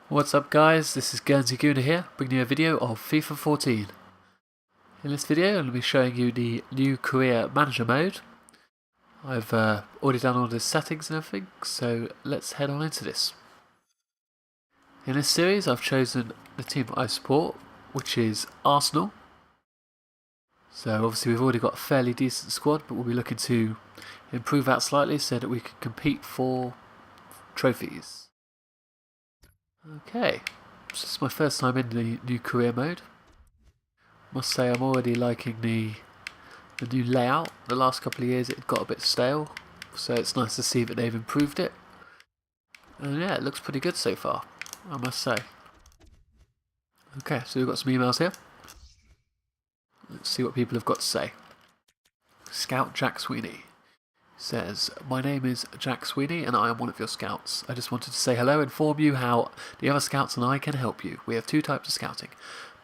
What's up guys, this is Guernsey Gooner here, bringing you a video of FIFA 14. In this video I'll be showing you the new career manager mode. I've already done all the settings and everything, so let's head on into this. In this series I've chosen the team I support, which is Arsenal. So obviously we've already got a fairly decent squad, but we'll be looking to improve that slightly so that we can compete for trophies. Okay, this is my first time in the new career mode. Must say I'm already liking the new layout. The last couple of years it got a bit stale, so it's nice to see that they've improved it. And yeah, it looks pretty good so far, I must say. Okay, so we've got some emails here. Let's see what people have got to say. Scout Jack Sweeney says, "My name is Jack Sweeney and I am one of your scouts. I just wanted to say hello and inform you how the other scouts and I can help you. We have two types of scouting.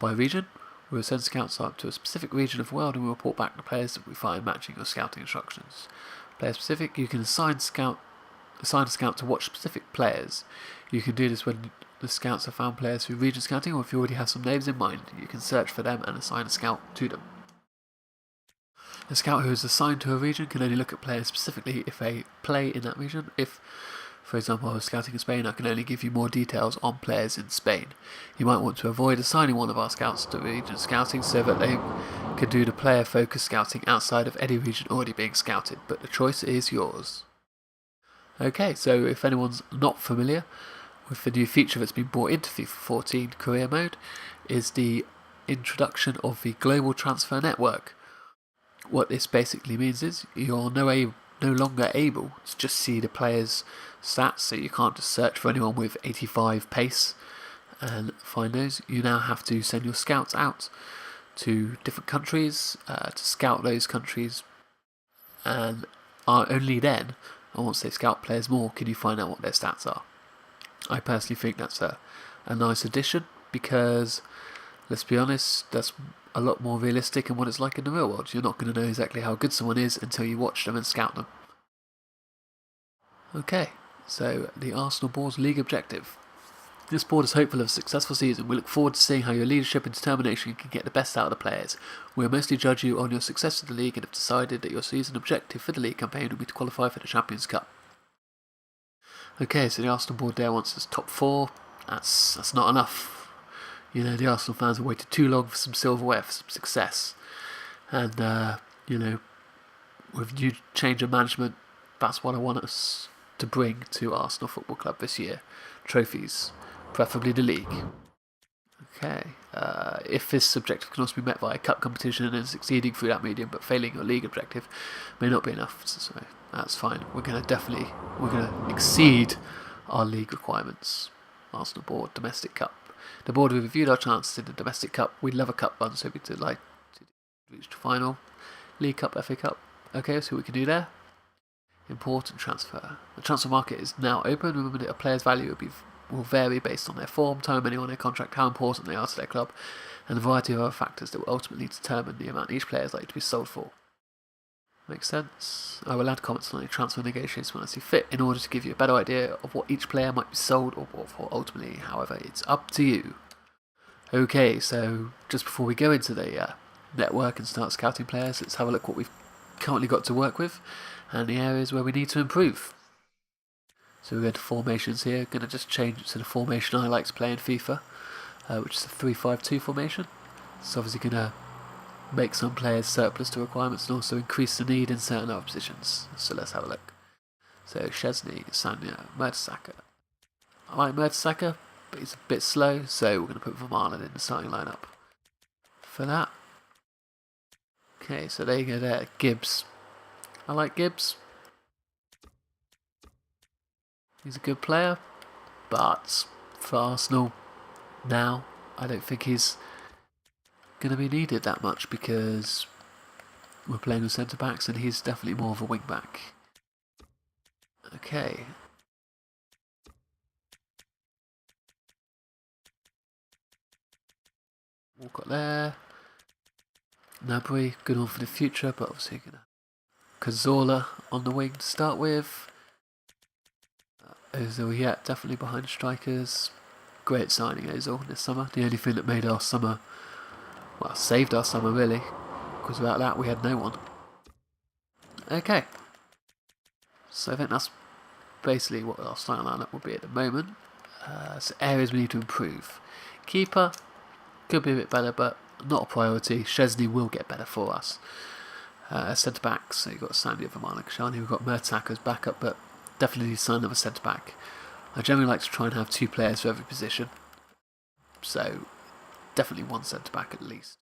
By region, we will send scouts up to a specific region of the world and we will report back the players that we find matching your scouting instructions. Player specific, you can assign a scout to watch specific players. You can do this when the scouts have found players through region scouting, or if you already have some names in mind, you can search for them and assign a scout to them. A scout who is assigned to a region can only look at players specifically if they play in that region. If, for example, I was scouting in Spain, I can only give you more details on players in Spain. You might want to avoid assigning one of our scouts to region scouting so that they can do the player-focused scouting outside of any region already being scouted, but the choice is yours." Okay, so if anyone's not familiar with the new feature that's been brought into FIFA 14 career mode, is the introduction of the global transfer network. What this basically means is you're no longer able to just see the player's stats, so you can't just search for anyone with 85 pace and find those. You now have to send your scouts out to different countries to scout those countries, and only then, or once they scout players more, can you find out what their stats are. I personally think that's a nice addition because, let's be honest, that's a lot more realistic in what it's like in the real world. You're not going to know exactly how good someone is until you watch them and scout them. Okay, so the Arsenal board's league objective. This board is hopeful of a successful season. We look forward to seeing how your leadership and determination can get the best out of the players. We will mostly judge you on your success in the league and have decided that your season objective for the league campaign will be to qualify for the Champions Cup. Okay, so the Arsenal board there wants us top 4. That's not enough. You know, the Arsenal fans have waited too long for some silverware, for some success. And, you know, with new change of management, that's what I want us to bring to Arsenal Football Club this year. Trophies, preferably the league. Okay, if this objective can also be met by a cup competition and succeeding through that medium, but failing your league objective may not be enough, so that's fine. We're going to exceed our league requirements. Arsenal board, domestic cup. The board have reviewed our chances in the domestic cup. We'd love a cup run, so we'd like to reach the final. League Cup, FA Cup. Okay, so what we can do there. Important transfer. The transfer market is now open. Remember that a player's value will vary based on their form, time remaining on their contract, how important they are to their club, and a variety of other factors that will ultimately determine the amount each player is likely to be sold for. Makes sense. I will add comments on any transfer negotiations when I see fit in order to give you a better idea of what each player might be sold or bought for ultimately. However, it's up to you. Okay, so just before we go into the network and start scouting players, let's have a look what we've currently got to work with and the areas where we need to improve. So we're going to formations here. Going to just change it to the formation I like to play in FIFA, which is a 3-5-2 formation. It's obviously going to make some players surplus to requirements and also increase the need in certain other positions. So let's have a look. So Szczesny, Sanya, Mertesacker. I like Mertesacker, but he's a bit slow, so we're going to put Vermaelen in the starting lineup for that. Okay, so there you go there. Gibbs. I like Gibbs. He's a good player, but for Arsenal now, I don't think he's going to be needed that much because we're playing with centre backs and he's definitely more of a wing back. Okay. Walcott there. Nabry, good one for the future, but obviously Cazorla on the wing to start with. Ozil, yeah, definitely behind strikers. Great signing, Ozil, this summer. The only thing that made our summer, well, saved our summer really, because without that we had no one. Okay, so I think that's basically what our starting lineup will be at the moment. So areas we need to improve. Keeper could be a bit better, but not a priority. Szczesny will get better for us. Centre backs, so you've got Sandy over Kashani, we've got Mertesacker as backup, but definitely need to sign another centre back. I generally like to try and have 2 players for every position, so definitely 1 centre back at least.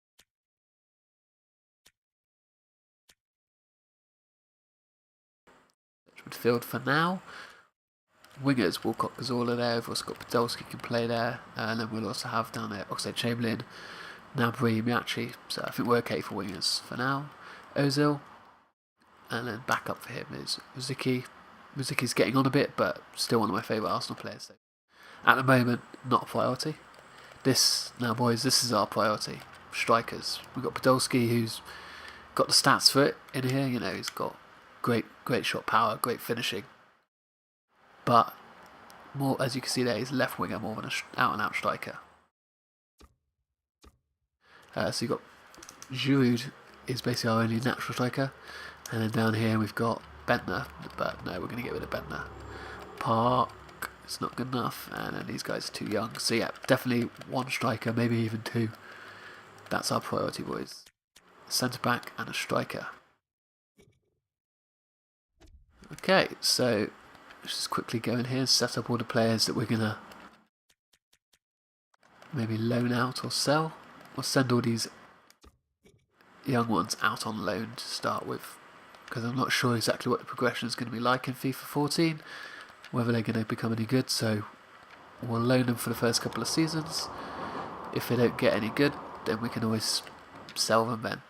Midfield for now. Wingers, Walcott, Cazorla there, we've also got Podolski can play there, and then we'll also have down there Oxlade-Chamberlain, Gnabry, Miachi, so I think we're okay for wingers for now. Ozil, and then backup for him is Muziki. Muziki's getting on a bit, but still one of my favourite Arsenal players. So at the moment, not a priority. Now boys, this is our priority. Strikers. We've got Podolski, who's got the stats for it in here, you know, he's got great shot power, great finishing. But more, as you can see there, he's left winger more than an out-and-out striker. So you've got Giroud is basically our only natural striker. And then down here we've got Bentner, but no, we're going to get rid of Bentner. Park, it's not good enough, and then these guys are too young. So yeah, definitely 1 striker, maybe even 2. That's our priority, boys. Centre back and a striker. Okay, so let's just quickly go in here and set up all the players that we're going to maybe loan out or sell. Or send all these young ones out on loan to start with, because I'm not sure exactly what the progression is going to be like in FIFA 14, whether they're going to become any good, so we'll loan them for the first couple of seasons. If they don't get any good, then we can always sell them then.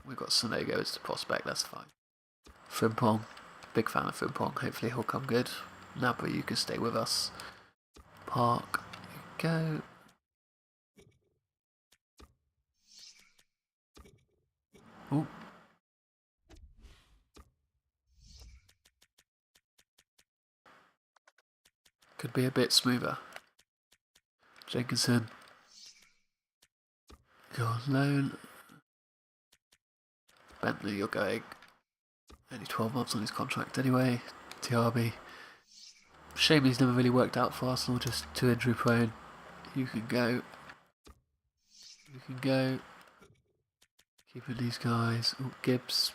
We've got Sonego as the prospect, that's fine. Frimpong, big fan of Frimpong, hopefully he'll come good. Gnabry, you can stay with us. Park, you go. Ooh. Could be a bit smoother. Jenkinson, go on loan. Bentley, you're going. Only 12 months on his contract anyway. Tiabi. Shame he's never really worked out for Arsenal, just too injury prone. You can go. You can go. Keeping these guys. Ooh, Gibbs.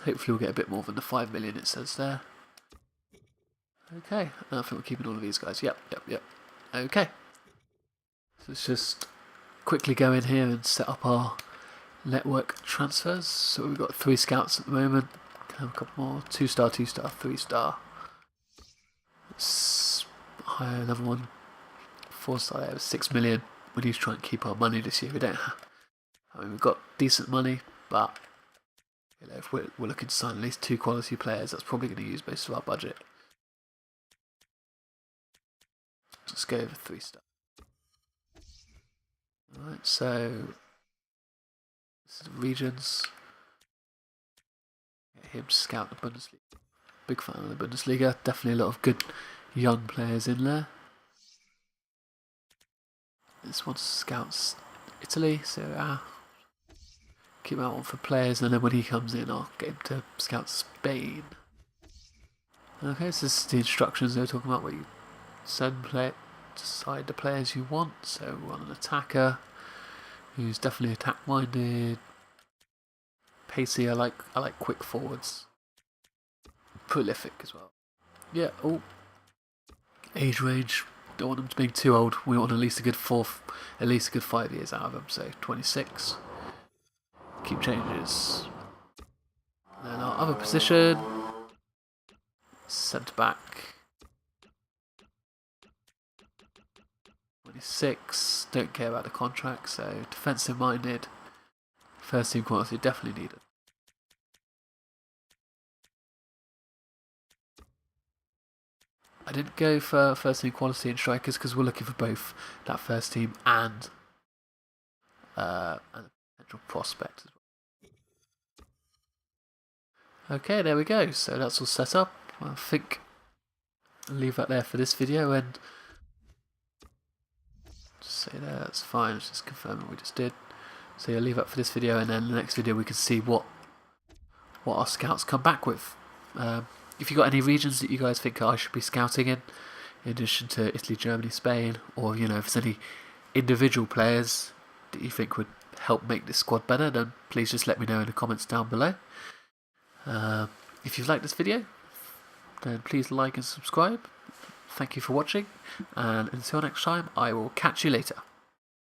Hopefully we'll get a bit more than the 5 million it says there. Okay, I think we're keeping all of these guys. Yep. Okay. So let's just quickly go in here and set up our network transfers. So we've got 3 scouts at the moment. Can have a couple more. 2-star, 2-star, 3-star. Let's hire another one. 4-star there, 6 million. We need to try and keep our money this year. We don't have. I mean, we've got decent money, but you know, if we're looking to sign at least 2 quality players, that's probably going to use most of our budget. Let's go over 3-star. Alright, so this is the regions. Get him to scout the Bundesliga. Big fan of the Bundesliga. Definitely a lot of good young players in there. This one scouts Italy, so keep that one for players, and then when he comes in, I'll get him to scout Spain. Okay, so this is the instructions they were talking about, where you decide the players you want. So we want an attacker who's definitely attack-minded, pacey. I like quick forwards, prolific as well. Yeah. Oh, age range. Don't want them to be too old. We want at least a good 5 years out of them. So 26. Keep changes. Then our other position, centre back. 26. Don't care about the contract. So defensive minded. First team quality definitely needed. I didn't go for first team quality and strikers because we're looking for both that first team and a potential prospect as well. Okay, there we go. So that's all set up. I think I'll leave that there for this video, and just say there, that's fine, let's just confirm what we just did. So you'll leave that for this video, and then in the next video we can see what our scouts come back with. If you've got any regions that you guys think I should be scouting in addition to Italy, Germany, Spain, or if there's any individual players that you think would help make this squad better, then please just let me know in the comments down below. If you've liked this video, then please like and subscribe. Thank you for watching, and until next time, I will catch you later.